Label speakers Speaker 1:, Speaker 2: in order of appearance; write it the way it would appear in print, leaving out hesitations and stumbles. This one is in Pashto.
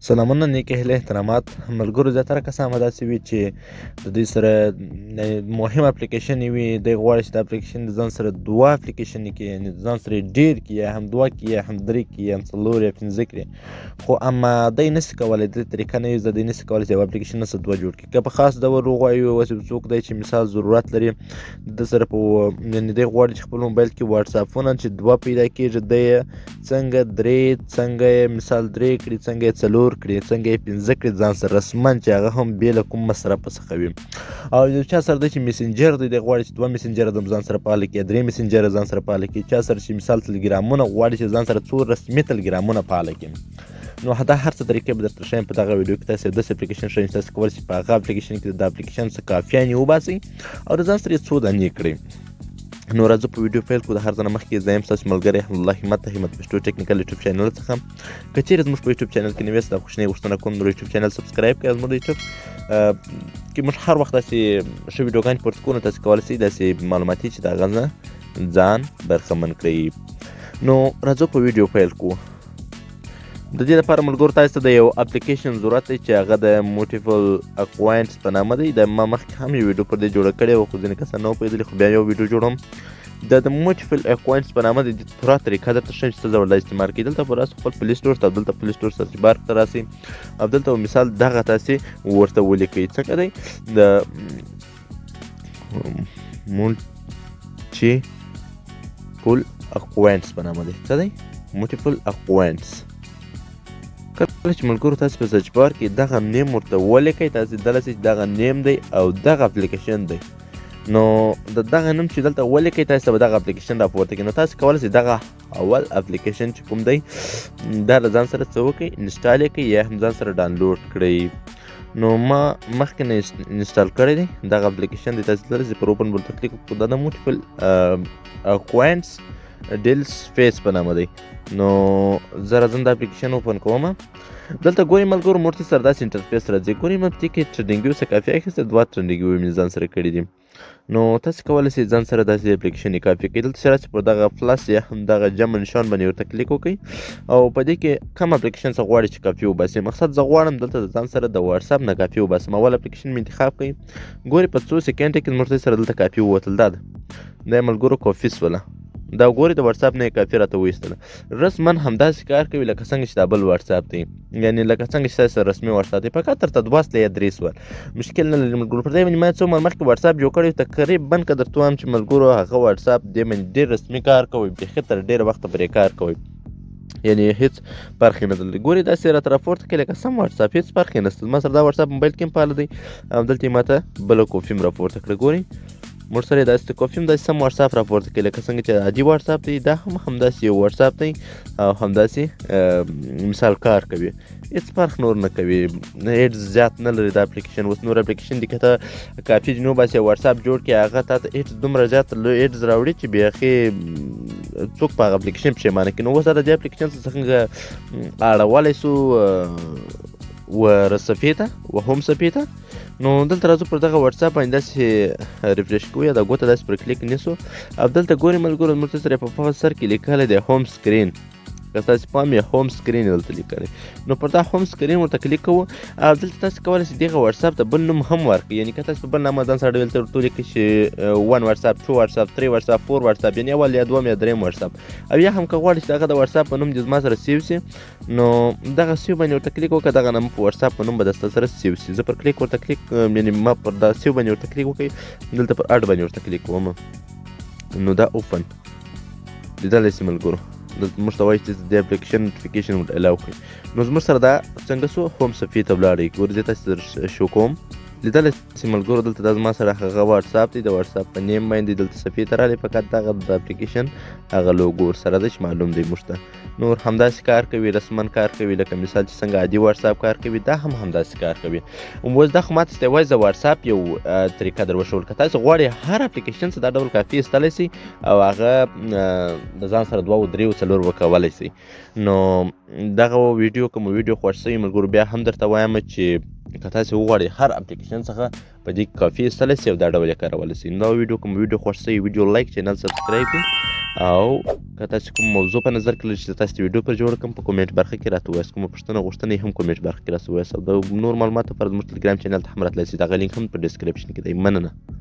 Speaker 1: سلامونه نیکې هیلې احترامات ملګرو زیاتره کسان به داسې وي چې د دوی سره مهم اپلیکیشن وي دوی غواړي چې د اپلیکیشن د ځان سره دوه اپلیکیشن کړي یعنې د ځان سره ډېر کړي یا هم دوه کړي یا هم درې کړي یا هم څلور یا پنځه کړي خو اما دی نسي کولی دې طریقه نه یوز دی نسي کولی چې یو اپلیکیشن نه څه دوه جوړ کړي که په خاص ډول وغواړي اوس څوک دی چې مثال ضرورت لري د سره په یعنې دی غواړي چې خپل موبایل کې واتساپونه چې دوه پیدا کېږي دی څنګه درې څنګه یې مثال درې کړي څنګه یې څلور کړي څنګه یې پنځه کړي ځان سره رسما چې هغه هم بې له کوم مصرفه څخه وي او یو چا سره دی چې میسنجر دی دی غواړي چې دوه میسنجره د ځان سره فعاله کړي درې میسنجره ځان سره فعاله کړي چا سره چې مثال ټلګرامونه غواړي چې ځان سره څو رسمي ټلګرامونه فعاله کړي نو دا هر څه طریقې به درته ښیم په دغه ویډیو کې تاسې داسې اپلیکیشن ښیم چې تاسې کولی شئ په هغه اپلیکیشن کې د اپلیکیشن څخه کافیانې وباسئ او د ځان سره یې څو دانې کړئ نو راځو په ویډیو پیل کړو د هر ځای نه مخکې زه یم ستاسو ملګری حمدالله همت د همت پښتو ټیکنیکل یوټیوب چینل څخه که چیرې زموږ په یوټیوب چینل کې نوی یاست دا کوچنۍ غوښتنه کوم نو یوټیوب چینل سبسکرایب کړئ زموږ د یوټیوب کې موږ هر وخت داسې ښه ویډیوګانې پورته کوو نو تاسې کولی شئ داسې معلوماتي چې د هغه نه ځان برخمن کړئ نو راځو په ویډیو پیل کړو د دې لپاره ملګرو تاسو ته د یو اپلیکیشن ضرورت دی چې هغه د موټیفل اکواینټس په نامه دی د ما مخکې هم یو ویډیو پر دې جوړه کړې وه خو ځینې کسان نه و پوهېدلي خو بیا یو ویډیو جوړوم د موټیفل اکواینټس په نامه د پوره طریقه درته ښیم چې څه ډول دا استعمال کړئ دلته به راسئ خپل پلی سټور ته او دلته پلی سټور سرچ بار ته راسئ او دلته مثال دغه تاسې ورته ولیکئ څنګه دی د موټیفل اکواینټس په نامه دی څه دی موټیفل اکواینټس کله چې ملګرو تاسې په سرچ بار کې دغه نیم ورته ولیکئ تاسې دلته چې دغه نیم دی او دغه اپلیکیشن دی نو د دغه نوم چې دلته ولیکئ تاسې ته به دغه اپلیکیشن راپورته کړي نو تاسې کولی شئ دغه اول اپلیکیشن چې کوم دی دا له ځان سره څه وکړئ انسټال یې کړئ یا هم ځان سره ډاونلوډ کړئ نو ما مخکې نه انسټال کړی دی دغه اپلیکیشن دی تاسې دلته پر اوپن ورته کلیک وکړو دا د موټیفل اکواینټس ډیل سپیس په نامه دی نو زه راځم دا اپلیکیشن اوپن کوم دلته ګورئ ملګرو موږ سره داسې انټرفیس راځي ګورئ ما په دې کې ټرینډینګ ویو څخه کافي اخیستی دوه ټرینډینګ ویو مې ځان سره کړي دي نو تاسې کولی شئ ځان سره داسې اپلیکیشن یې کافي کړئ دلته چې راسئ پر دغه پلس یا هم دغه جمع نشان باندې ورته کلیک وکړئ او په دې کې کوم اپلیکیشن څخه غواړئ چې کافي وباسئ مقصد زه غواړم دلته د ځان سره د واتساپ نه کافي وباسم اول اپلیکیشن مې انتخاب کړئ ګورئ په څو سیکنډ کې زموږ سره دلته کافي ووتل دا ده دا ملګرو کوفیس وله دا ګورئ د واتساپ نه یې کافي راته وایستله رسما همداسې کار کوي لکه څنګه چې دا بل واتساپ دی یعنې لکه څنګه چې ستاسې سره رسمي واتساپ دی فقط درته دوه سله یا درې سوه مشکل نه لري ملګرو پر دې باندې ما څو مال مخکې واتساپ جوړ کړی تقریبا که درته ووایم چې ملګرو هغه واتساپ دې باندې ډېر رسمي کار کوئ بیخي تر ډېره وخته پرې کار کوئ یعنې هیڅ فرق یې نه درلودی ګورئ داسې راته راپورته کړي لکه سم واتساپ هیڅ فرق یې نشته زما سره دا واتساپ موبایل کې هم فعاله دی او دلته یې ماته بله کوفي هم راپورته کړه ګورئ موږ سره یې داسې کوفي هم داسې سم واتساپ راپورته کوي لکه څنګه چې عادي واتساپ دی دا هم همداسې یو واتساپ دی او همداسې مثال کار کوي هېڅ فرق نور نه کوي ایډز زیات نه لري دا اپلیکیشن اوس نور اپلیکیشن دي که ته کافي جنو باسې واتساپ جوړ کړي هغه تا ته ایډز دومره زیات ایډز راوړي چې بیخي څوک په هغه اپلیکیشن پښیمانه کړي نو اوس دا د دې اپلیکیشن څخه اړولی سو ورصفحې ته وهم صفحې ته نو دلته راځو پر دغه واتساپ باندې داسې ریفریش کوو یا دا ګوته داسې پر کلیک نیسو او دلته ګورئ ملګرو زموږ سره په فوق سر کې لیکلی دی هوم سکرین که ستاسې پام یې هوم سکرین یې دلته لیکلی نو پر دا هوم سکرین ورته کلیک کوو او دلته تاسې کولی شئ دغه واتساپ ته بل نوم هم ورکړئ یعنې که تاسې په بل نامه ځان سره دلته ورته ولیکئ چې 1 واتساپ 2 واتساپ 3 واتساپ 4 واتساپ یعنې اول یا دوم یا درېیم واتساپ او یا هم که غواړئ چې دغه د واتساپ په نوم دې زما سره سیو سي نو دغه سیو باندې ورته کلیک وکړه دغه نامه په واتساپ په نوم به درته سره سیو سي زه پر کلیک ورته کلیک یعنې ما پر دا سیو باندې ورته کلیک وکړئ دلته پر اډ باندې ورته کلیک کوم نو دا اوپن لیدلی سي ملګرو دلته موږ ته وایي چې د اپلیکیشن نوټیفیکیشن ورته الاو کړئ نو زموږ سره دا څنګه سو هوم صفحې ته ولاړئ ګورئ زه تاسې شو کوم لیدلی سي ملګرو دلته دا زما سره هغه واتساپ دی د واتساپ په نیم باندې دلته صفحې ته راغلی فقط دغه د اپلیکیشن هغه لوګو ورسره ده چې معلوم دی موږ ته نور همداسې کار کوي رسما کار کوي لکه مثال چې څنګه عادي واتساپ کار کوي دا هم همداسې کار کوي اوس دا خو ماته ستا یوازې د واتساپ یو طریقه در وښول که تاسې غواړئ هر اپلیکیشن څه دا ډول کافي ایستلی سئ او هغه د ځان سره دوه درې څلور وکولی سئ نو دغه ویډیو که مو ویډیو خوښ سوي ملګرو بیا هم درته وایم چې که تاسې وغواړئ هر اپلیکیشن څخه په دې کې کافي ایستلی سئ او دا ډول یې کارولی سئ. نو دا کوم ویډیو خوښ سوی ویډیو لایک چینل سبسکرایب کړئ او که تاسې کوم موضوع په نظر کې لرئ چې تاسې د ویډیو پر جوړه کړم په کومنټ برخه کې راته ووایاست. کومه پوښتنه غوښتنه یې هم کومنټ برخه کې راته ووایاست او د نور معلوماتو لپاره زموږ ټلګرام چینل ته هم راتلی سئ. د هغه لینک هم په ډسکرپشن کې دی. مننه.